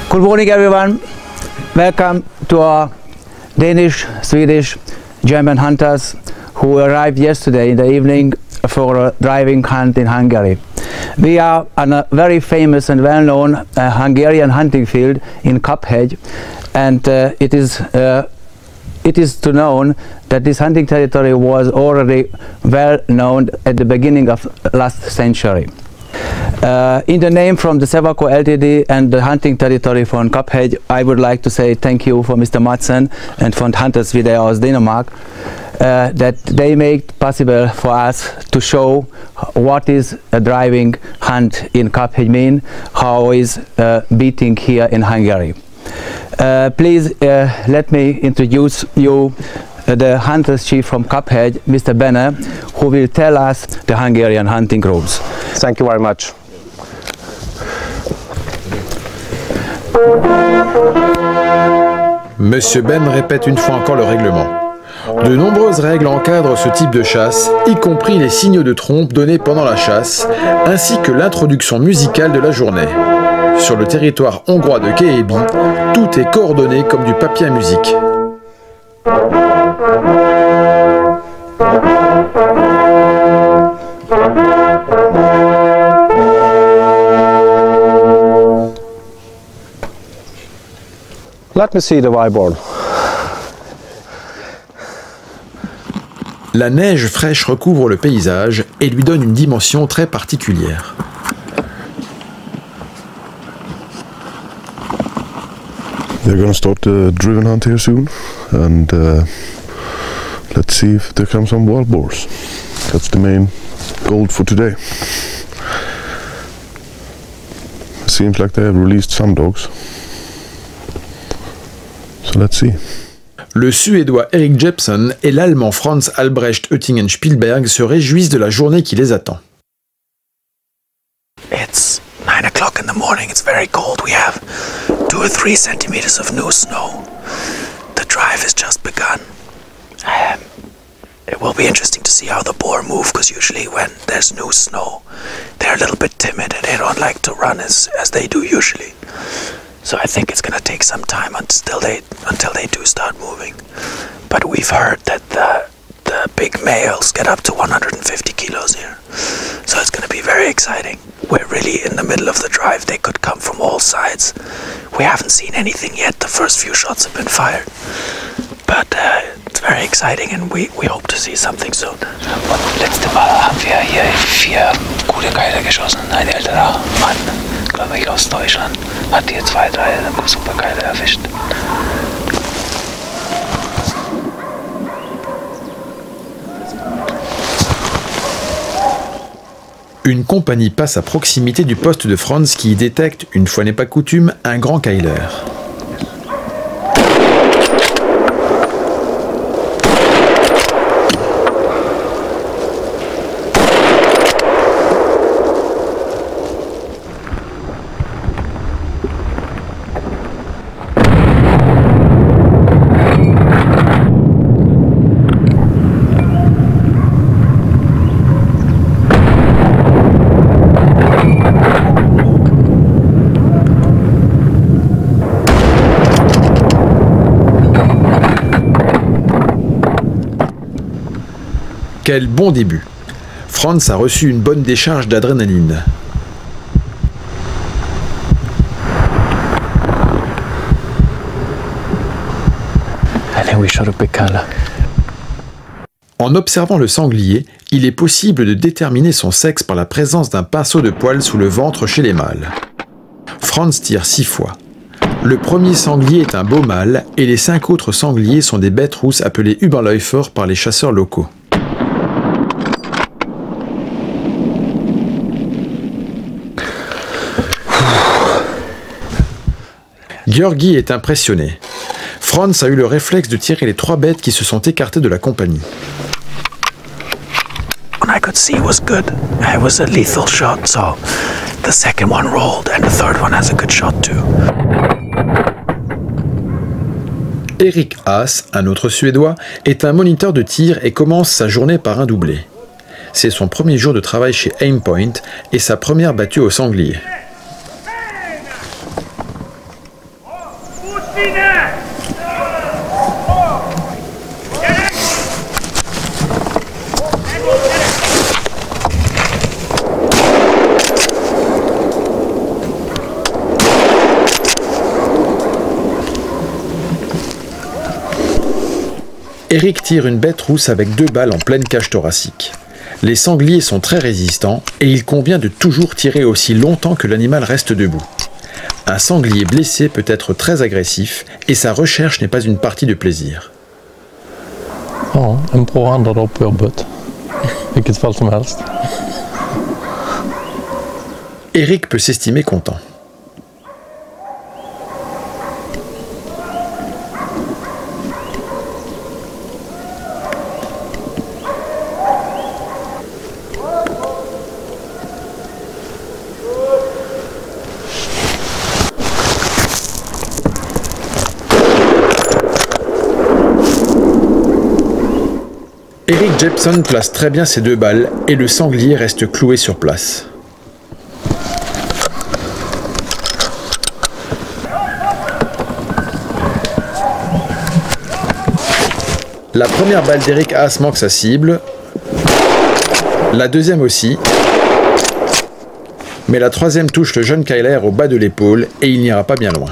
Good morning everyone, welcome to our Danish, Swedish, German hunters who arrived yesterday in the evening for a driving hunt in Hungary. We are on a very famous and well-known Hungarian hunting field in Kaphegy, and it is to known that this hunting territory was already well known at the beginning of last century. In the name from the Sevako Ltd and the hunting territory from Kaphegy, I would like to say thank you for Mr. Madsen and from Hunters Video aus Denmark that they make it possible for us to show what is a driving hunt in Kaphegy mean, how is beating here in Hungary. Please let me introduce you the Hunters Chief from Kaphegy, Mr. Bene, who will tell us the Hungarian hunting rules. Thank you very much. Monsieur Ben répète une fois encore le règlement. De nombreuses règles encadrent ce type de chasse, y compris les signaux de trompe donnés pendant la chasse, ainsi que l'introduction musicale de la journée. Sur le territoire hongrois de Kéhébi, tout est coordonné comme du papier à musique. Let me see the whiteboard. La neige fraîche recouvre le paysage et lui donne une dimension très particulière. They're going to start the driven hunt here soon, and let's see if there come some wild boars. That's the main goal for today. It seems like they have released some dogs. So let's see. Le Suédois Erik Jeppsson et l'Allemand Franz Albrecht Oettingen-Spielberg se réjouissent de la journée qui les attend. It's 9 o'clock in the morning, it's very cold. We have 2 or 3 centimeters of new snow. The drive has just begun. It will be interesting to see how the boar move, because usually when there's new snow, they're a little bit timid and they don't like to run as they do usually. So I think it's going to take some time until they do start moving. But we've heard that the big males get up to 150 kilos here. So it's going to be very exciting. We're really in the middle of the drive. They could come from all sides. We haven't seen anything yet. The first few shots have been fired. But it's very exciting and we hope to see something soon. Und letzte Mal haben wir hier 4 gute Keile geschossen. Ein älterer Mann, glaube ich aus Deutschland, hat hier 2, 3 super Keile erwischt. Une compagnie passe à proximité du poste de Franz qui y détecte, une fois n'est pas coutume, un grand keiler. Quel bon début! Franz a reçu une bonne décharge d'adrénaline. En observant le sanglier, il est possible de déterminer son sexe par la présence d'un pinceau de poils sous le ventre chez les mâles. Franz tire 6 fois. Le premier sanglier est un beau mâle et les 5 autres sangliers sont des bêtes rousses appelées Überläufer par les chasseurs locaux. Georgi est impressionné. Franz a eu le réflexe de tirer les 3 bêtes qui se sont écartées de la compagnie. What I could see was good. It was a lethal shot, so the second one rolled and the third one has a good shot too. Erik Haas, un autre Suédois, est un moniteur de tir et commence sa journée par un doublé. C'est son premier jour de travail chez Aimpoint et sa première battue au sanglier. Eric tire une bête rousse avec 2 balles en pleine cage thoracique. Les sangliers sont très résistants et il convient de toujours tirer aussi longtemps que l'animal reste debout. Un sanglier blessé peut être très agressif et sa recherche n'est pas une partie de plaisir. Ja, en bra andra dag på jobbet. Vilket fall som helst. Eric peut s'estimer content. Eric Jepson place très bien ses 2 balles et le sanglier reste cloué sur place. La première balle d'Eric Haas manque sa cible, la deuxième aussi, mais la troisième touche le jeune Kyler au bas de l'épaule et il n'ira pas bien loin.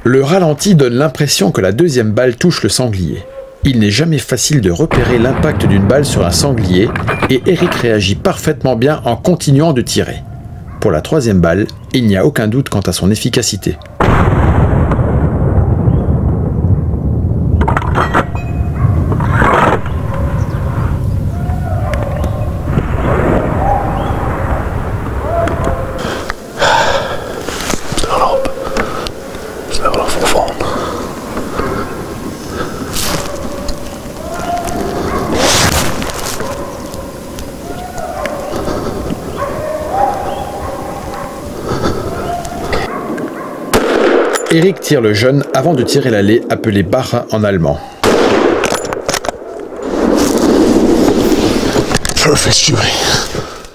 Le ralenti donne l'impression que la deuxième balle touche le sanglier. Il n'est jamais facile de repérer l'impact d'une balle sur un sanglier et Eric réagit parfaitement bien en continuant de tirer. Pour la troisième balle, il n'y a aucun doute quant à son efficacité. Eric tire le jeune avant de tirer l'allée appelée Barre en allemand.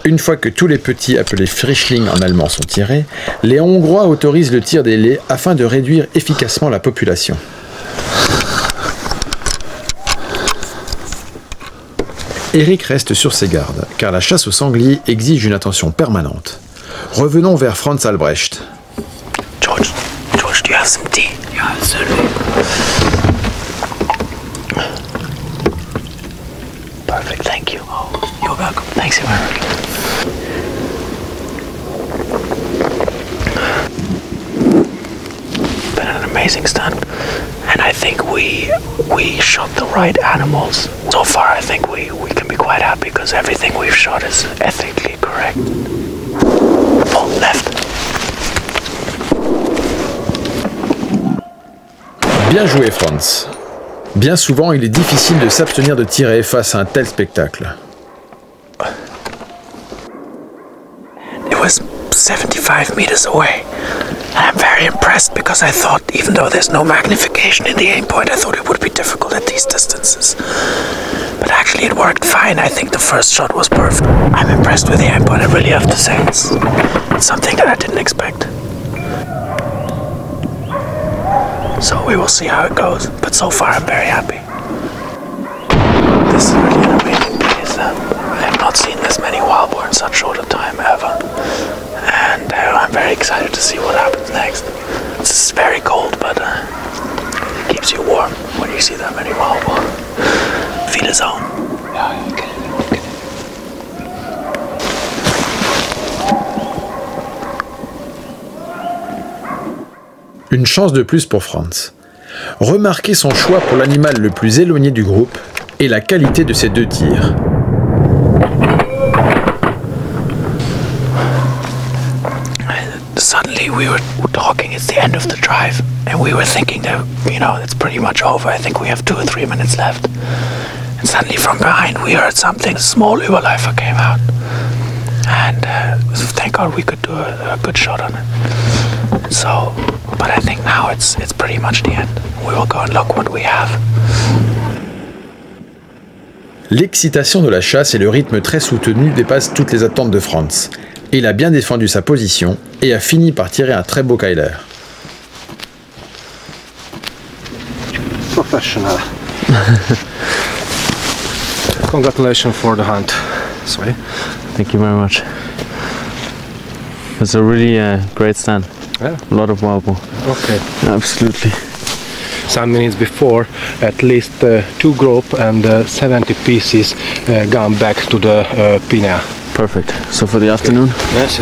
Une fois que tous les petits appelés Frischling en allemand sont tirés, les Hongrois autorisent le tir des laits afin de réduire efficacement la population. Eric reste sur ses gardes, car la chasse au sanglier exige une attention permanente. Revenons vers Franz Albrecht. George, do you have some tea? Yeah, certainly. Perfect, thank you. Oh, you're welcome. Thanks, Eric. Been an amazing stunt, and I think we shot the right animals. So far, I think we can be quite happy because everything we've shot is ethically correct. Pull left. Bien joué, Franz. Bien souvent, il est difficile de s'abstenir de tirer face à un tel spectacle. It was 75 meters away. And I'm very impressed because I thought, even though there's no magnification in the aim point, I thought it would be difficult at these distances. But actually it worked fine. I think the first shot was perfect. I'm impressed with the aim point, I really have to say. It's something that I didn't expect. So we will see how it goes, but so far I'm very happy. This is really an amazing place. I have not seen this many wild boar in such short a time ever. And I'm very excited to see what happens next. It's very cold, but it keeps you warm when you see that many wild boar. Feel his own. Yeah, okay. Une chance de plus pour Franz. Remarquez son choix pour l'animal le plus éloigné du groupe et la qualité de ses 2 tirs. Suddenly we were talking, it's the end of the drive, and we were thinking that, you know, it's pretty much over. I think we have 2 or 3 minutes left. And suddenly from behind we heard something. A small Überläufer came out. And thank God we could do a good shot on it. So, but I think now it's pretty much the end. We will go and look what we have. L'excitation de la chasse et le rythme très soutenu dépassent toutes les attentes de Franz. Il a bien défendu sa position et a fini par tirer un très beau Keiler. Professional. Congratulations for the hunt. Sorry. Thank you very much. It's a really great stand. Yeah. A lot of wild boar. Okay. Absolutely. Some minutes before, at least 2 group and 70 pieces gone back to the Pina. Perfect. So for the afternoon? Yes.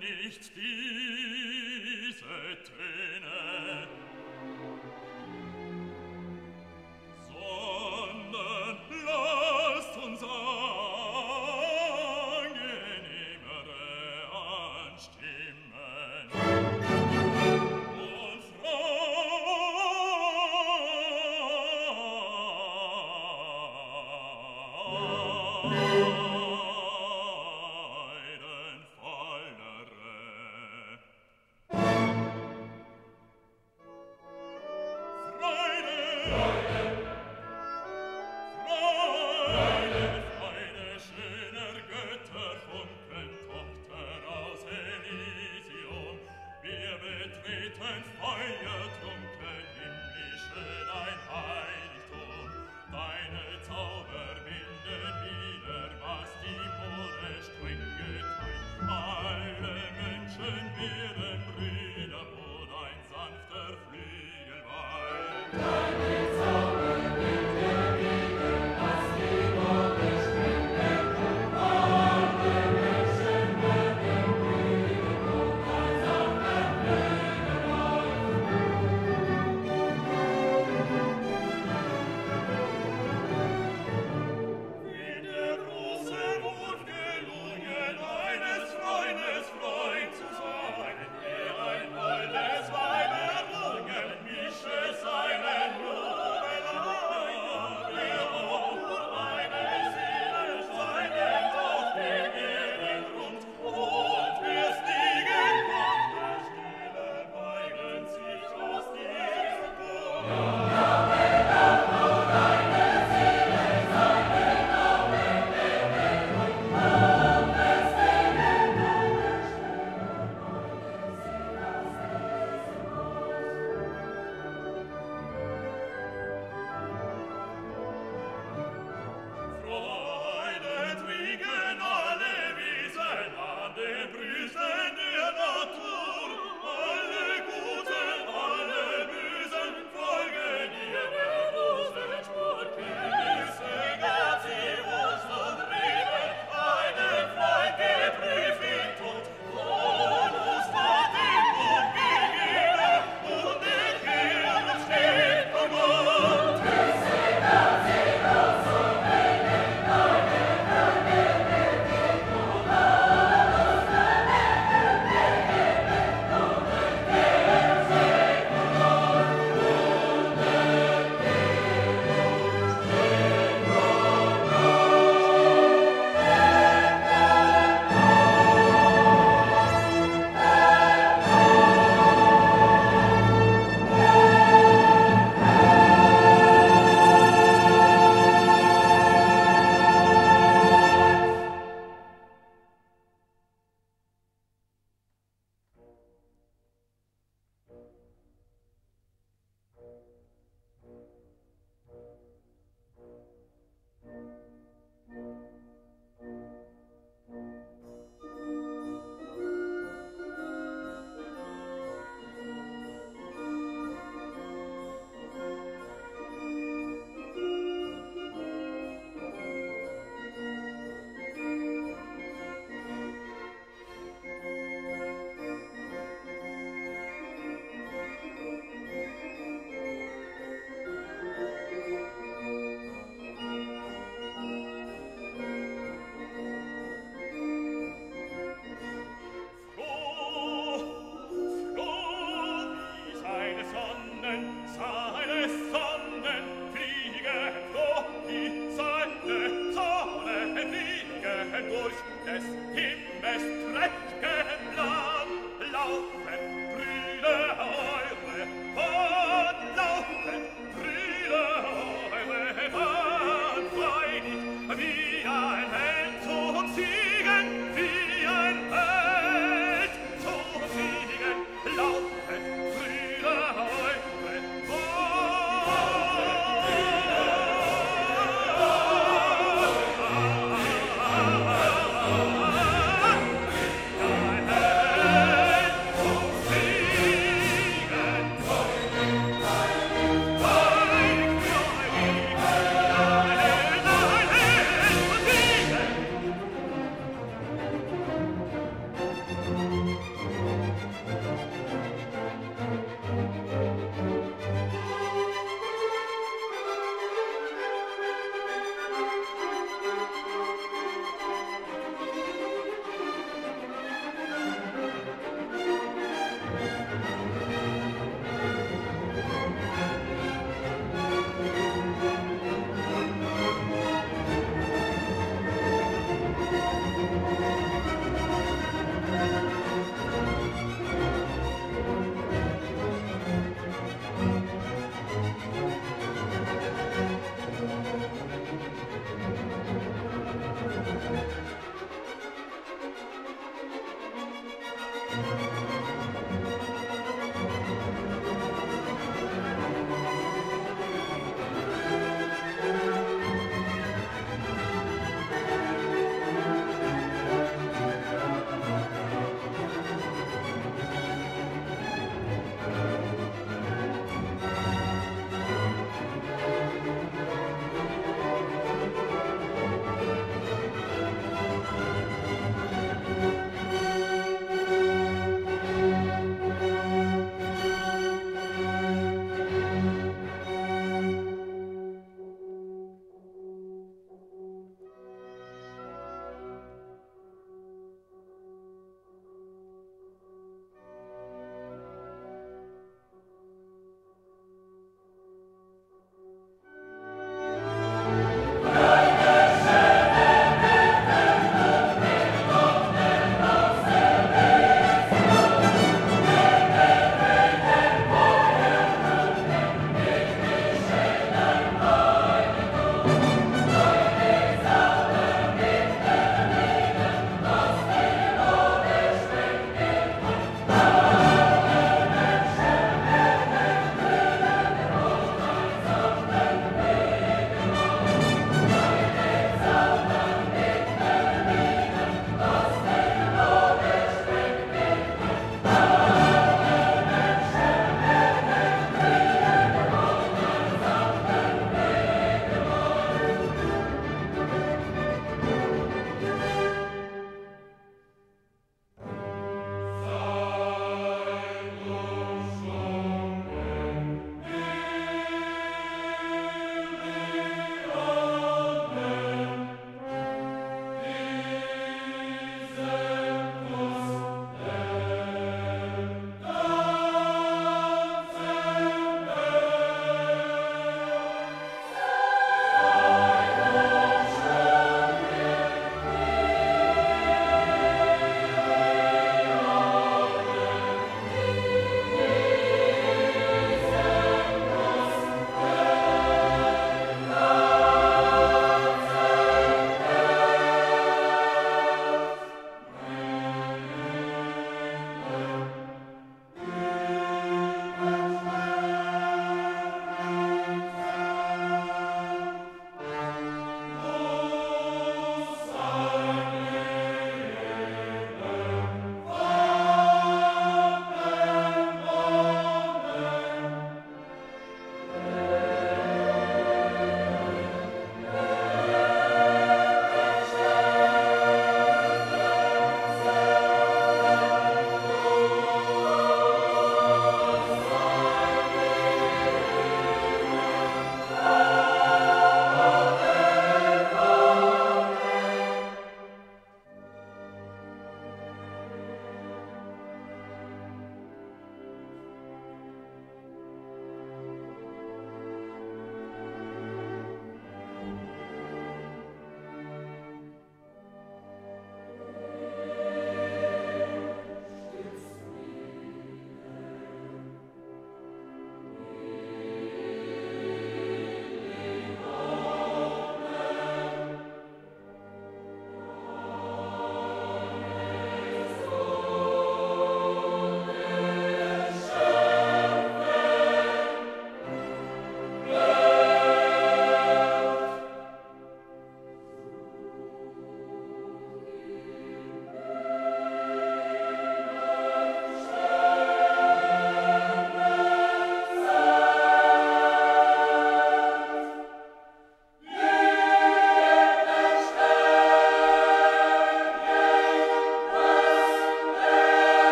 nicht diese Töne, sondern lasst uns angenehmere anstimmen und Freuden schöner Götter, Funken, Tochter aus Elie.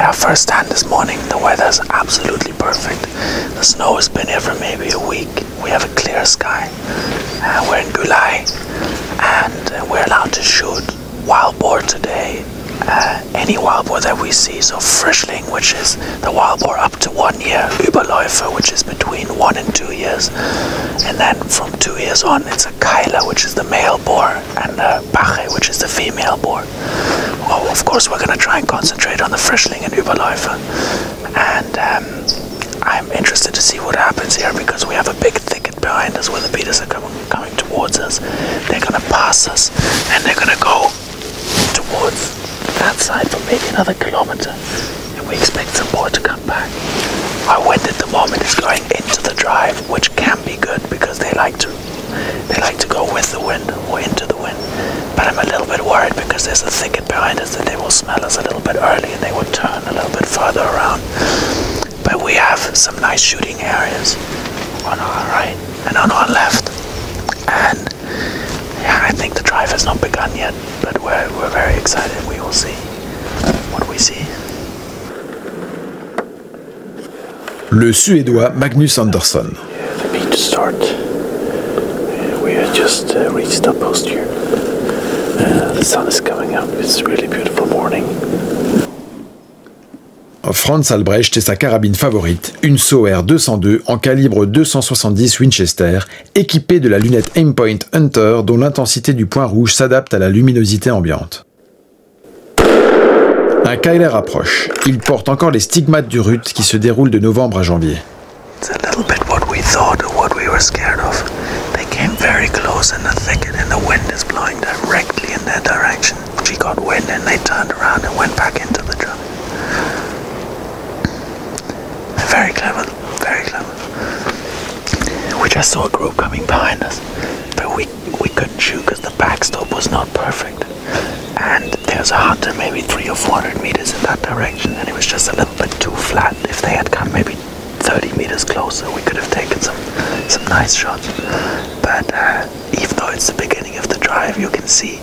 our first stand this morning. The weather's absolutely perfect. The snow has been here for maybe a week. We have a clear sky. We're in Gulai, and we're allowed to shoot wild boar today. Any wild boar that we see, so Frischling, which is the wild boar up to 1 year, Überläufer, which is between 1 and 2 years, and then from 2 years on it's a Keiler, which is the male boar, and Bache, which is the female boar. Well, of course we're going to try and concentrate on the Frischling and Überläufer, and I'm interested to see what happens here, because we have a big thicket behind us where the beaters are coming towards us. They're going to pass us, and they're going to go towards that side for maybe another kilometer, and we expect some more to come back. Our wind at the moment is going into the drive, which can be good because they like to go with the wind or into the wind. But I'm a little bit worried because there's a thicket behind us that they will smell us a little bit early and they will turn a little bit further around. But we have some nice shooting areas on our right and on our left, and yeah, I think the drive has not begun yet, but we're very excited. We will see what we see. Le Suédois Magnus Andersson. The beach start. We have just reached our post here. The sun is coming up. It's a really beautiful morning. Franz Albrecht et sa carabine favorite, une Sauer 202 en calibre 270 Winchester, équipée de la lunette Aimpoint Hunter dont l'intensité du point rouge s'adapte à la luminosité ambiante. Un Keiler approche. Il porte encore les stigmates du rut qui se déroulent de novembre à janvier. It's a little bit what we thought or what we were scared of. They came very close in the thicket and the wind is blowing directly in their direction. She got wind and they turned around and went back into the drive. Very clever, very clever. We just saw a group coming behind us, but we couldn't shoot because the backstop was not perfect. And there's a hunter maybe 300 or 400 meters in that direction, and it was just a little bit too flat. If they had come maybe 30 meters closer, we could have taken some nice shots. But even though it's the beginning of the drive, you can see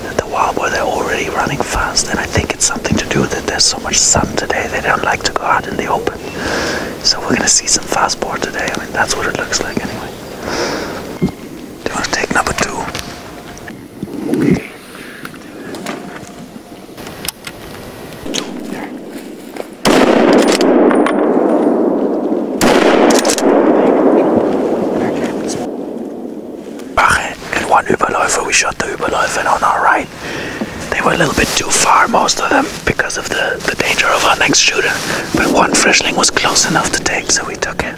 that the wild boar, they're already running fast, and I think it's something to do with that there's so much sun today. They don't like to go out in the open. So we're going to see some fast boar today. I mean, that's what it looks like anyway. Do you want to take number 2? Okay. One Überläufer, we shot the Überläufer, and on our right they were a little bit too far, most of them, because of the danger of our next shooter, but one Frischling was close enough to take, so we took it.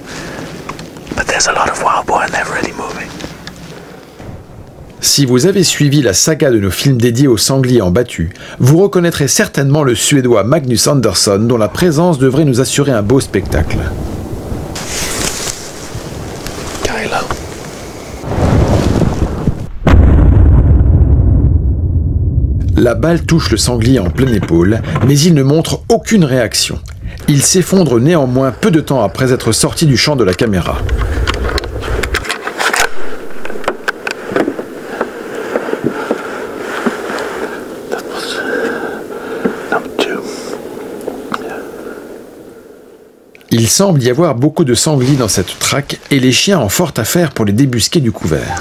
But there's a lot of wild boar and they're really moving. Si vous avez suivi la saga de nos films dédiés aux sangliers en battu, vous reconnaîtrez certainement le Suédois Magnus Andersson, dont la présence devrait nous assurer un beau spectacle. La balle touche le sanglier en pleine épaule, mais il ne montre aucune réaction. Il s'effondre néanmoins peu de temps après être sorti du champ de la caméra. Il semble y avoir beaucoup de sangliers dans cette traque et les chiens ont fort à faire pour les débusquer du couvert.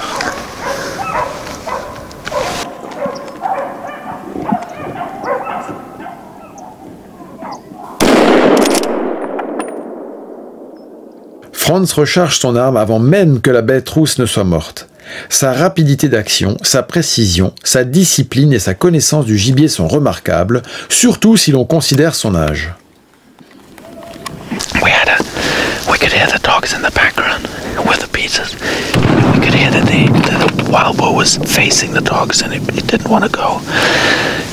Franz recharge son arme avant même que la bête rousse ne soit morte. Sa rapidité d'action, sa précision, sa discipline et sa connaissance du gibier sont remarquables, surtout si l'on considère son âge. We could hear the dogs in the background with the pizzas. We could hear that the wild boar was facing the dogs and it didn't want to go.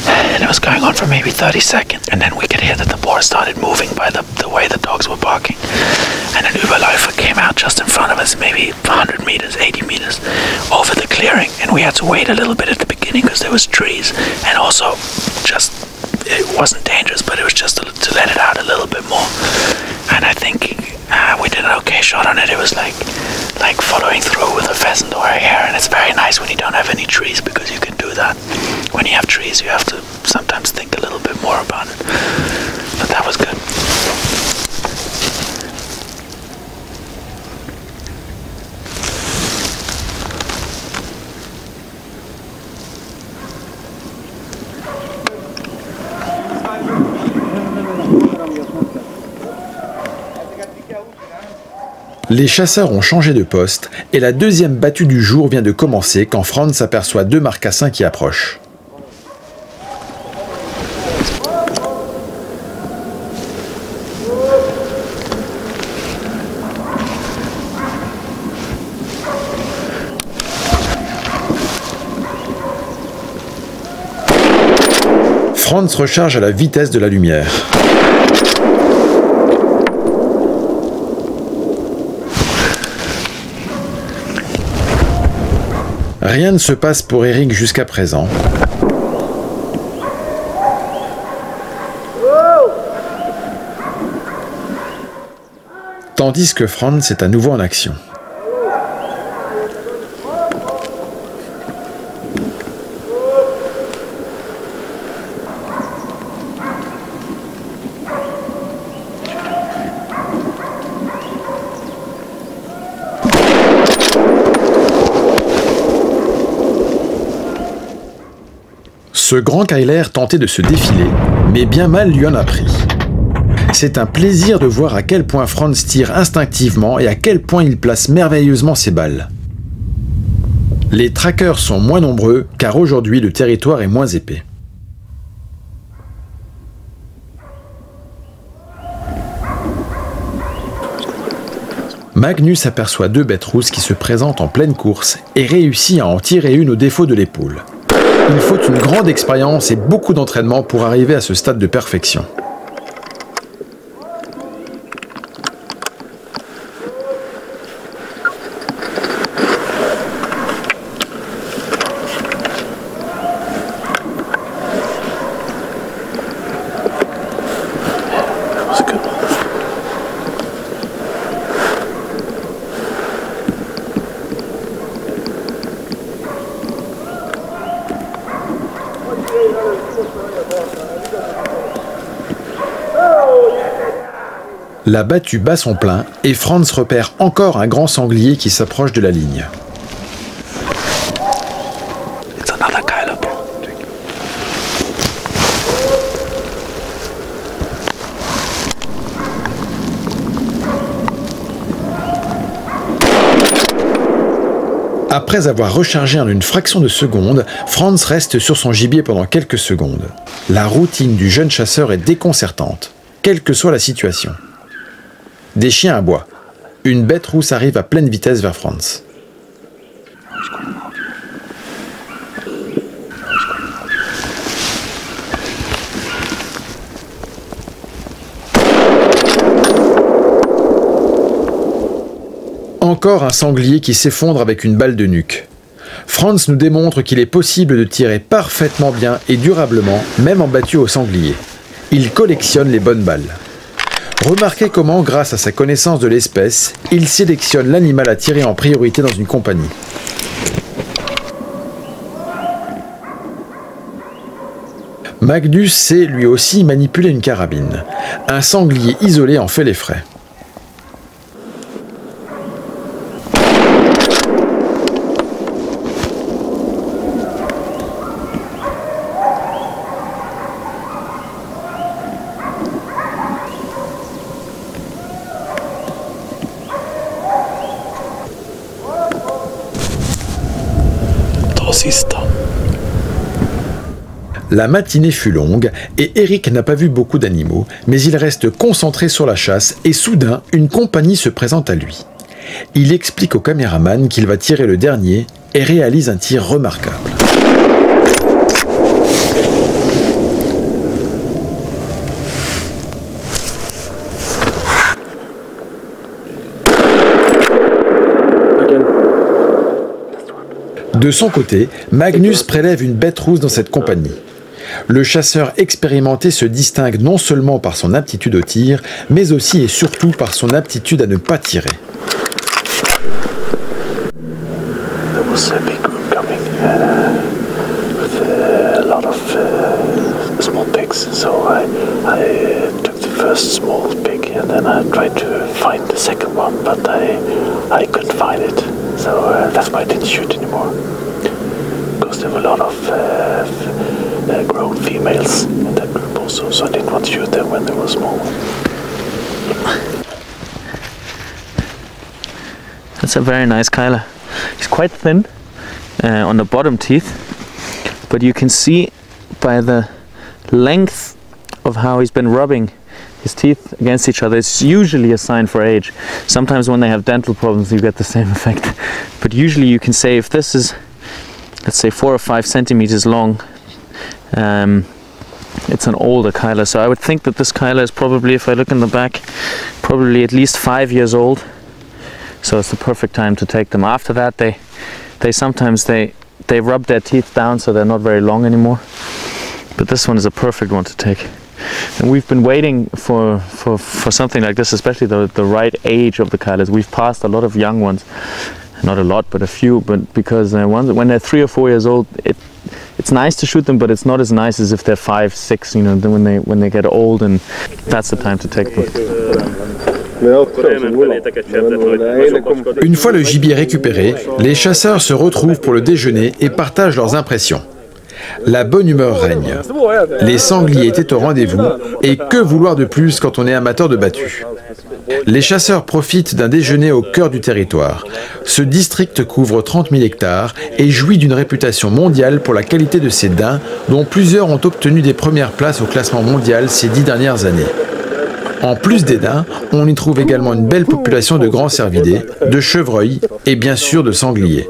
And it was going on for maybe 30 seconds. And then we could hear that the boar started moving by the way the dogs were barking. And an Überläufer came out just in front of us, maybe 100 meters, 80 meters over the clearing. And we had to wait a little bit at the beginning because there was trees. And also it wasn't dangerous, but it was just to let it out a little bit more. And I think we did an okay shot on it. It was like following through with a pheasant or a hare, and it's very nice when you don't have any trees because you can do that. When you have trees, you have to sometimes think a little bit more about it. But That was good. Les chasseurs ont changé de poste et la deuxième battue du jour vient de commencer quand Franz aperçoit deux marcassins qui approchent. Franz recharge à la vitesse de la lumière. Rien ne se passe pour Eric jusqu'à présent. Tandis que Franz est à nouveau en action. Ce grand Kyler tentait de se défiler, mais bien mal lui en a pris. C'est un plaisir de voir à quel point Franz tire instinctivement et à quel point il place merveilleusement ses balles. Les trackers sont moins nombreux car aujourd'hui le territoire est moins épais. Magnus aperçoit deux bêtes rousses qui se présentent en pleine course et réussit à en tirer une au défaut de l'épaule. Il faut une grande expérience et beaucoup d'entraînement pour arriver à ce stade de perfection. La battue bat son plein et Franz repère encore un grand sanglier qui s'approche de la ligne. It's another Kyler, bro. Après avoir rechargé en une fraction de seconde, Franz reste sur son gibier pendant quelques secondes. La routine du jeune chasseur est déconcertante, quelle que soit la situation. Des chiens aboient. Une bête rousse arrive à pleine vitesse vers Franz. Encore un sanglier qui s'effondre avec une balle de nuque. Franz nous démontre qu'il est possible de tirer parfaitement bien et durablement, même en battue au sanglier. Il collectionne les bonnes balles. Remarquez comment, grâce à sa connaissance de l'espèce, il sélectionne l'animal à tirer en priorité dans une compagnie. Magnus sait lui aussi manipuler une carabine. Un sanglier isolé en fait les frais. La matinée fut longue et Eric n'a pas vu beaucoup d'animaux, mais il reste concentré sur la chasse et soudain, une compagnie se présente à lui. Il explique au caméraman qu'il va tirer le dernier et réalise un tir remarquable. De son côté, Magnus prélève une bête rousse dans cette compagnie. Le chasseur expérimenté se distingue non seulement par son aptitude au tir, mais aussi et surtout par son aptitude à ne pas tirer. There was a big group coming with a lot of small pigs, so I took it. So that's why I didn't shoot anymore. Because there were a lot of grown females in that group also, so I didn't want to shoot them when they were small. That's a very nice Kyla. He's quite thin on the bottom teeth, but you can see by the length of how he's been rubbing his teeth against each other, it's usually a sign for age. Sometimes when they have dental problems you get the same effect, but usually you can say if this is, let's say, 4 or 5 centimeters long, it's an older Kyla. So I would think that this Kyla is probably, if I look in the back, probably at least 5 years old. So it's the perfect time to take them. After that they sometimes they rub their teeth down, so they're not very long anymore. But this one is a perfect one to take. And we've been waiting for something like this, especially the right age of the Kylas. We've passed a lot of young ones, not a lot, but a few. But because when they're 3 or 4 years old, it's nice to shoot them, but it's not as nice as if they're 5, 6. You know, then when they get old, and that's the time to take them. Une fois le gibier récupéré, les chasseurs se retrouvent pour le déjeuner et partagent leurs impressions. La bonne humeur règne. Les sangliers étaient au rendez-vous, et que vouloir de plus quand on est amateur de battu? Les chasseurs profitent d'un déjeuner au cœur du territoire. Ce district couvre 30 000 hectares et jouit d'une réputation mondiale pour la qualité de ses daims, dont plusieurs ont obtenu des premières places au classement mondial ces 10 dernières années. En plus des daims, on y trouve également une belle population de grands cervidés, de chevreuils et bien sûr de sangliers.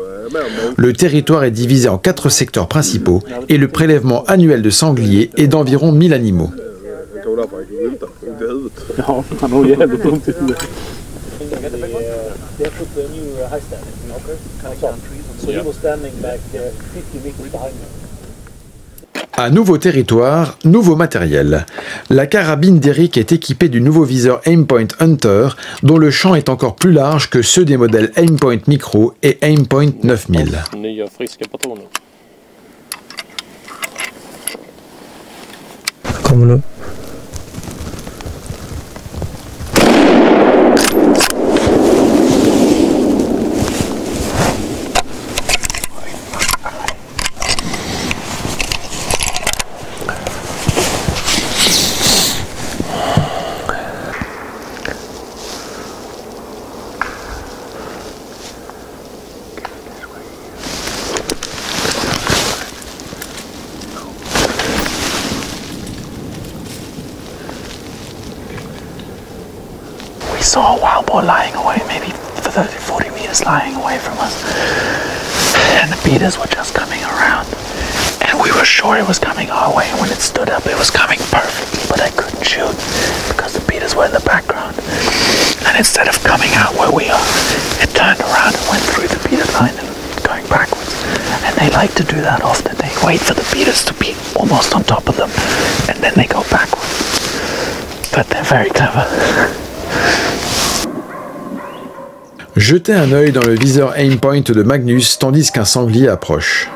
Le territoire est divisé en 4 secteurs principaux et le prélèvement annuel de sangliers est d'environ 1000 animaux. Un nouveau territoire, nouveau matériel. La carabine d'Eric est équipée du nouveau viseur Aimpoint Hunter, dont le champ est encore plus large que ceux des modèles Aimpoint Micro et Aimpoint 9000. Kommer nu. We saw a wild boar lying away, maybe 30, 40 meters lying away from us. And the beaters were just coming around. And we were sure it was coming our way. And when it stood up, it was coming perfectly, but I couldn't shoot because the beaters were in the background. And instead of coming out where we are, it turned around and went through the beater line and going backwards. And they like to do that often. They wait for the beaters to be almost on top of them, and then they go backwards. But they're very clever. Jetez un œil dans le viseur Aimpoint de Magnus tandis qu'un sanglier approche.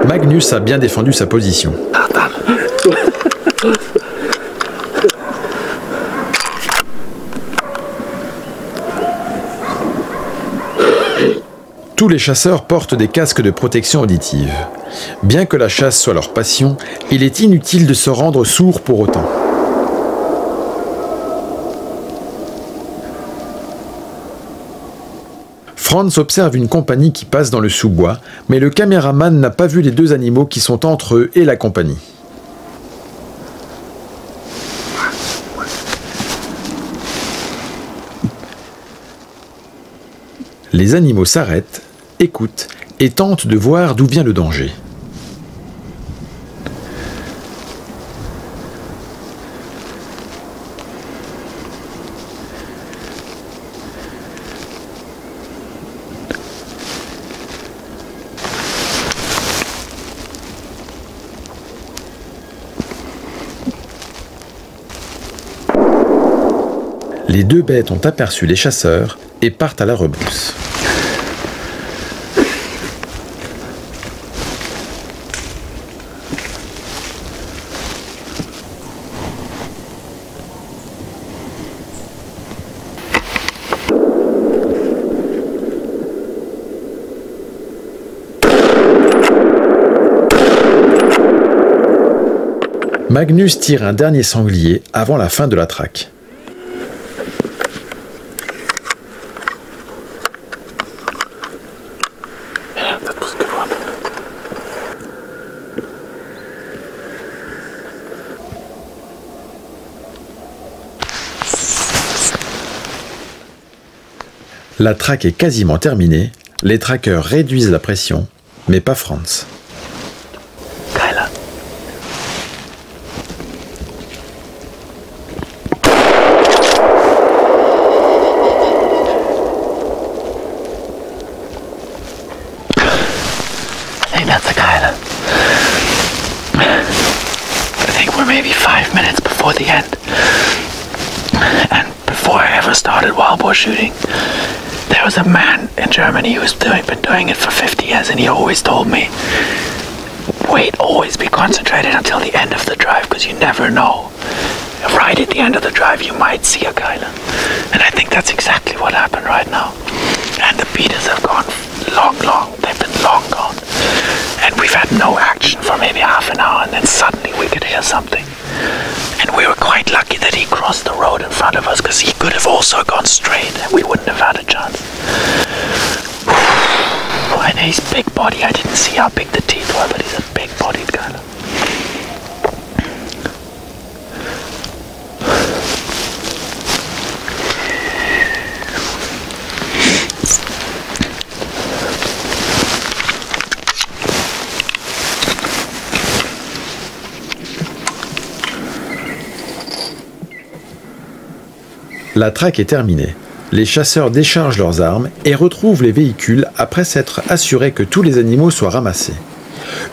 Magnus a bien défendu sa position. Tous les chasseurs portent des casques de protection auditive. Bien que la chasse soit leur passion, il est inutile de se rendre sourd pour autant. Franz observe une compagnie qui passe dans le sous-bois, mais le caméraman n'a pas vu les 2 animaux qui sont entre eux et la compagnie. Les animaux s'arrêtent, écoutent et tentent de voir d'où vient le danger. Les deux bêtes ont aperçu les chasseurs et partent à la rebrousse. Magnus tire un dernier sanglier avant la fin de la traque. La traque est quasiment terminée, les traqueurs réduisent la pression, mais pas Franz. Kyler. I think that's a Kyler. I think we're maybe 5 minutes before the end. And before I ever started wild boar shooting, there was a man in Germany who's been doing it for 50 years, and he always told me, wait, always be concentrated until the end of the drive, because you never know. Right at the end of the drive, you might see a Kyler. And I think that's exactly what happened right now. And the beaters have gone long, they've been long gone. And we've had no action for maybe half an hour, and then suddenly we could hear something. And we were quite lucky that he crossed the road in front of us, because he could have also gone straight and we wouldn't have had a chance. And he's big body. I didn't see how big the teeth were, but he's a big bodied guy. La traque est terminée. Les chasseurs déchargent leurs armes et retrouvent les véhicules après s'être assurés que tous les animaux soient ramassés.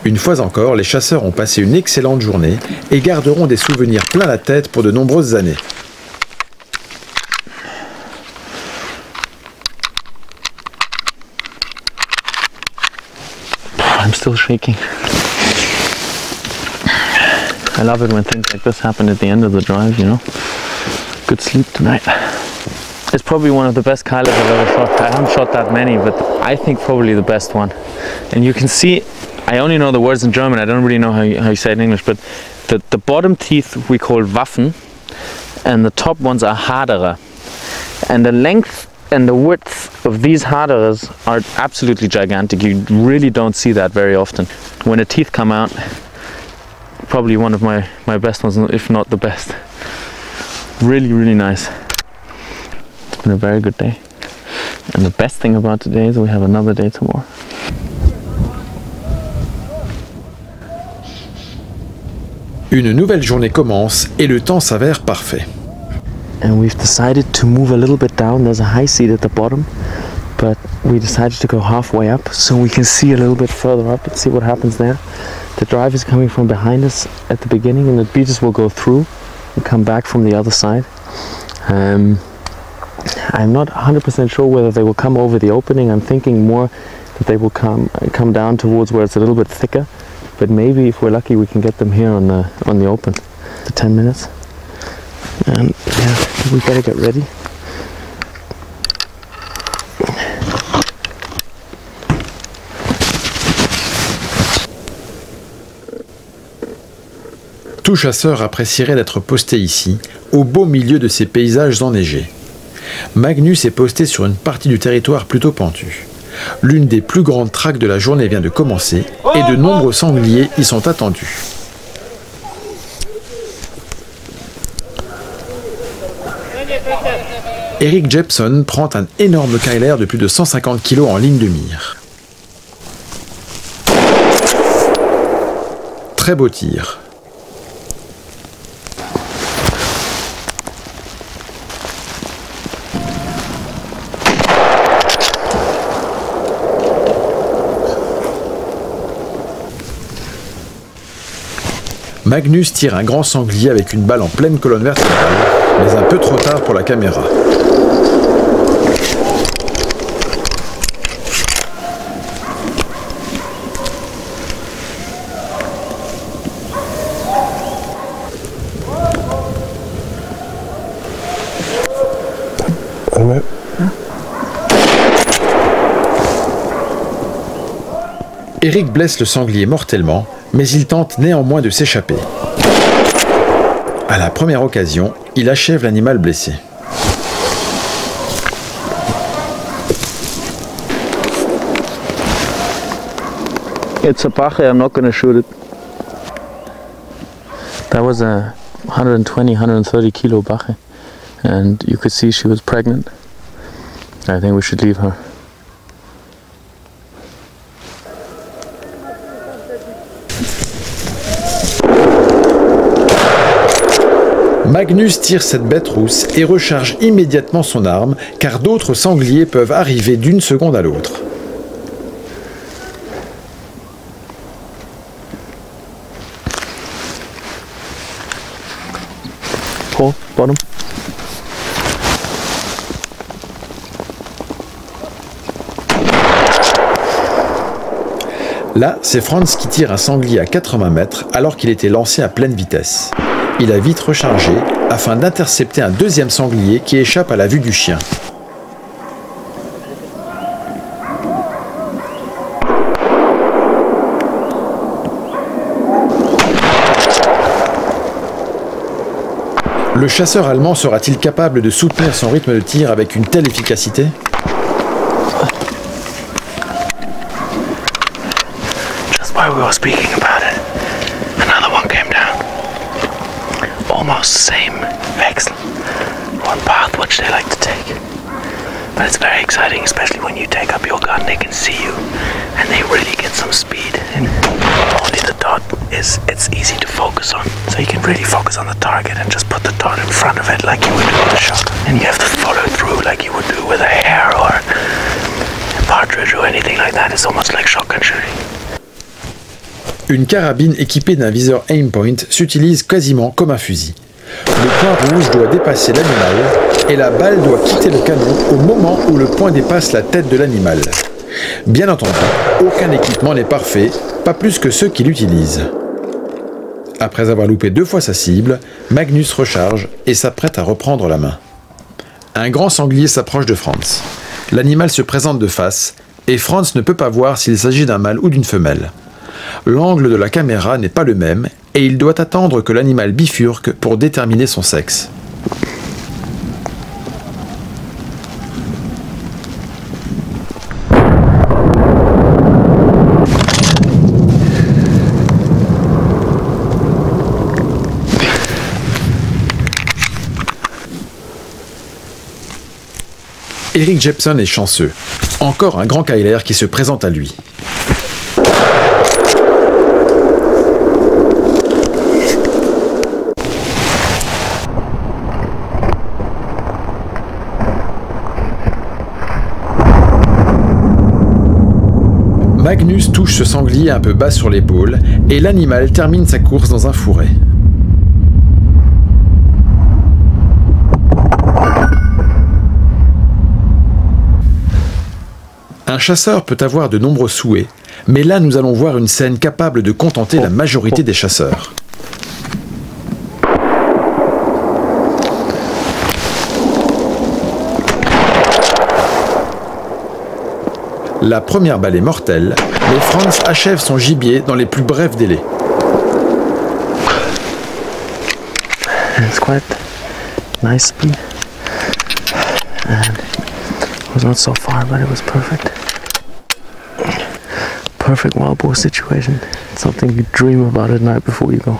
Une fois encore, les chasseurs ont passé une excellente journée et garderont des souvenirs plein la tête pour de nombreuses années. I'm still shaking. I love it when things like this happen at the end of the drive, you know. Good sleep tonight. It's probably one of the best Kylers I've ever shot. I haven't shot that many, but I think probably the best one. And you can see, I only know the words in German, I don't really know how you say it in English, but the bottom teeth we call Waffen, and the top ones are Haderer. And the length and the width of these Haderers are absolutely gigantic. You really don't see that very often. When the teeth come out, probably one of my best ones, if not the best. Really nice. It's been a very good day. And the best thing about today is we have another day tomorrow. Une nouvelle journée commence et le temps s'avère parfait. And we've decided to move a little bit down. There's a high seat at the bottom, but we decided to go halfway up so we can see a little bit further up and see what happens there. The drive is coming from behind us at the beginning, and the beaters will go through and come back from the other side. I'm not 100% sure whether they will come over the opening. I'm thinking more that they will come down towards where it's a little bit thicker, but maybe if we're lucky we can get them here on the open. The 10 minutes. And yeah, we better get ready. Tout chasseur apprécierait d'être posté ici, au beau milieu de ces paysages enneigés. Magnus est posté sur une partie du territoire plutôt pentue. L'une des plus grandes traques de la journée vient de commencer et de nombreux sangliers y sont attendus. Eric Jepson prend un énorme Kyler de plus de 150 kg en ligne de mire. Très beau tir. Magnus tire un grand sanglier avec une balle en pleine colonne vertébrale, mais un peu trop tard pour la caméra. Eric blesse le sanglier mortellement, mais il tente néanmoins de s'échapper. À la première occasion, il achève l'animal blessé. It's a bache, I'm not gonna shoot it. That was a 120, 130 kilo bache, and you could see she was pregnant. I think we should leave her. Magnus tire cette bête rousse et recharge immédiatement son arme, car d'autres sangliers peuvent arriver d'une seconde à l'autre. Paul, bottom. Là, c'est Franz qui tire un sanglier à 80 mètres alors qu'il était lancé à pleine vitesse. Il a vite rechargé afin d'intercepter un deuxième sanglier qui échappe à la vue du chien. Le chasseur allemand sera-t-il capable de soutenir son rythme de tir avec une telle efficacité ? Just while we were speaking about it, another one came down. Almost same Wechsel, one path which they like to take. But it's very exciting, especially when you take up your gun, they can see you and they really get some speed. And only the dot it's easy to focus on. So you can really focus on the target and just put the dot in front of it like you would do with a shotgun. And you have to follow through like you would do with a hare or a partridge or anything like that. It's almost like shotgun shooting. Une carabine équipée d'un viseur aimpoint s'utilise quasiment comme un fusil. Le point rouge doit dépasser l'animal et la balle doit quitter le canon au moment où le point dépasse la tête de l'animal. Bien entendu, aucun équipement n'est parfait, pas plus que ceux qui l'utilisent. Après avoir loupé 2 fois sa cible, Magnus recharge et s'apprête à reprendre la main. Un grand sanglier s'approche de Franz. L'animal se présente de face et Franz ne peut pas voir s'il s'agit d'un mâle ou d'une femelle. L'angle de la caméra n'est pas le même et il doit attendre que l'animal bifurque pour déterminer son sexe. Eric Jepson est chanceux. Encore un grand Keiler qui se présente à lui. Magnus touche ce sanglier un peu bas sur l'épaule et l'animal termine sa course dans un fourré. Un chasseur peut avoir de nombreux souhaits, mais là nous allons voir une scène capable de contenter la majorité des chasseurs. La première balle est mortelle, mais Franz achève son gibier dans les plus brefs délais. It's quite nice speed. And it was not so far, but it was perfect. Perfect wild boar situation. It's something you dream about at night before you go.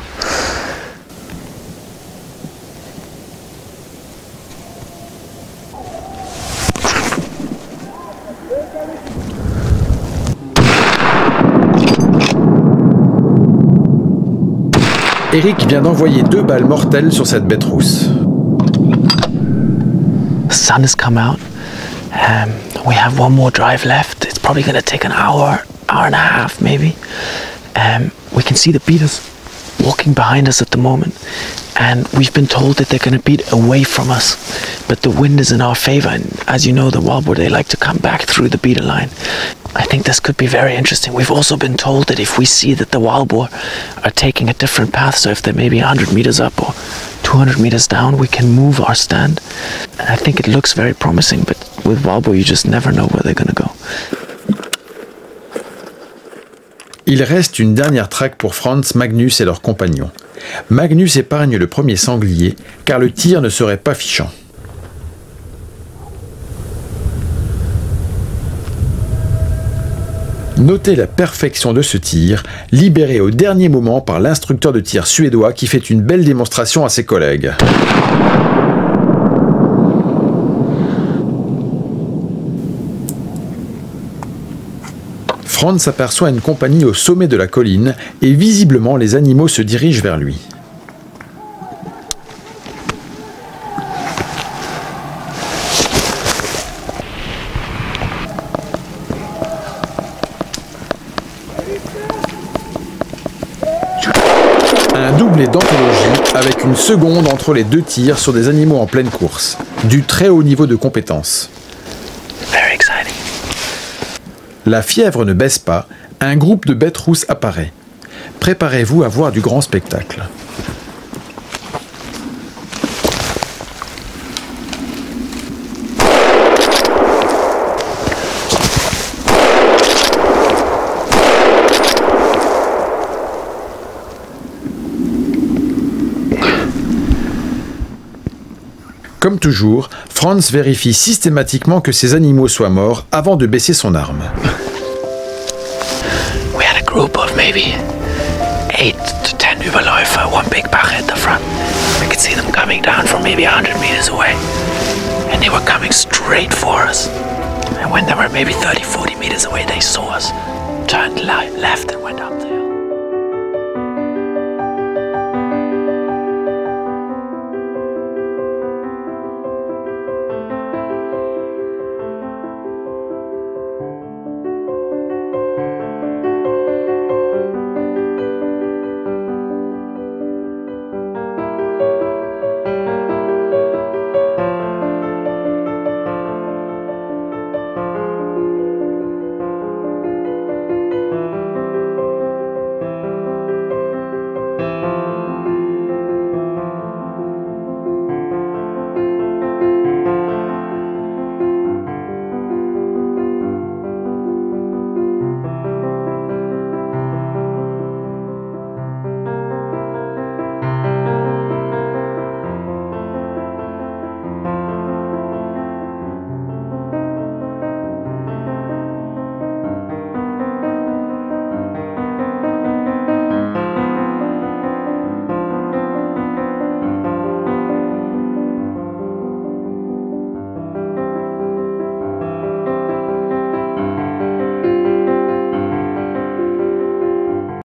Eric vient d'envoyer 2 balles mortelles sur cette bête rousse. The sun has come out. We have one more drive left. It's probably going to take an hour, hour and a half maybe. We can see the beetles walking behind us at the moment, and we've been told that they're going to beat away from us, but the wind is in our favor, and as you know, the wild boar, they like to come back through the beater line. I think this could be very interesting. We've also been told that if we see that the wild boar are taking a different path, so if they're maybe 100 meters up or 200 meters down, we can move our stand. And I think it looks very promising, but with wild boar, you just never know where they're going to go. Il reste une dernière traque pour Franz, Magnus et leurs compagnons. Magnus épargne le premier sanglier, car le tir ne serait pas fichant. Notez la perfection de ce tir, libéré au dernier moment par l'instructeur de tir suédois qui fait une belle démonstration à ses collègues. Franz aperçoit une compagnie au sommet de la colline et visiblement les animaux se dirigent vers lui. Un doublé d'anthologie avec une seconde entre les deux tirs sur des animaux en pleine course. Du très haut niveau de compétence. Very exciting. La fièvre ne baisse pas, un groupe de bêtes rousses apparaît. Préparez-vous à voir du grand spectacle. Comme toujours, Franz vérifie systématiquement que ces animaux soient morts avant de baisser son arme. We had a group of maybe 8 to 10 Überläufer, one big Bach at the front. We could see them coming down from maybe 100 meters away. And they were coming straight for us. And when they were maybe 30, 40 meters away, they saw us, turned left and went up there.